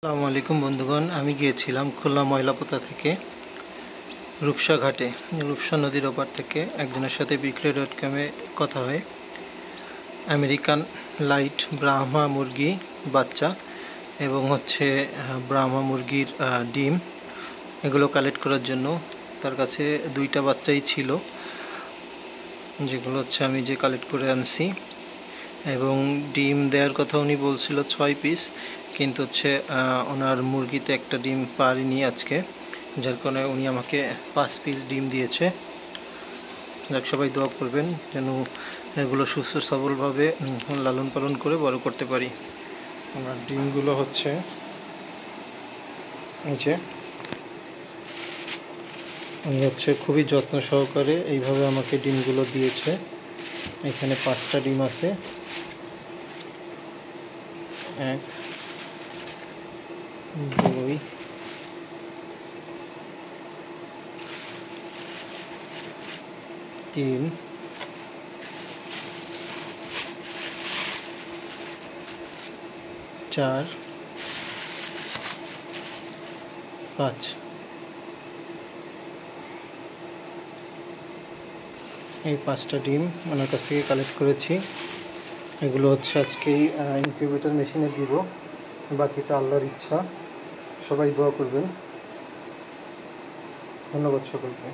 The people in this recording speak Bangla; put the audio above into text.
আসসালামু আলাইকুম বন্ধুগণ, আমি গিয়েছিলাম খুলনা ময়লাপোতা থেকে রূপসা ঘাটে। রূপসা নদীর ওপার থেকে একজনের সাথে বিক্রয়.কমে কথা হয় আমেরিকান লাইট ব্রাহ্মা মুরগি বাচ্চা এবং ব্রাহ্মা মুরগির ডিম এগুলো কালেক্ট করার জন্য। তার কাছে দুইটা বাচ্চাই ছিল, যেগুলো আমি যে কালেক্ট করে আনছি, এবং ডিম দেওয়ার কথা উনি বলছিল 6 পিস, কিন্তু ওনার মুরগিতে একটা ডিম পারিনি আজকে, যার কারণে উনি আমাকে 5 পিস ডিম দিয়েছে। সবাই দোয়া করবেন যেন এগুলো সুস্থ সবলভাবে লালন পালন করে বড় করতে পারি। আমার ডিমগুলো উনি খুবই যত্ন সহকারে এইভাবে আমাকে ডিমগুলো দিয়েছে। এখানে 5টা ডিম আছে, 1 2 3 4 5। এই 5টা ডিম ওনার কাছ থেকে কালেক্ট করেছি। এগুলো আজকেই ইনকিউবেটর মেশিনে দিব, বাকিটা আল্লাহর ইচ্ছা। সবাই দোয়া করবেন। ধন্যবাদ সকলকে।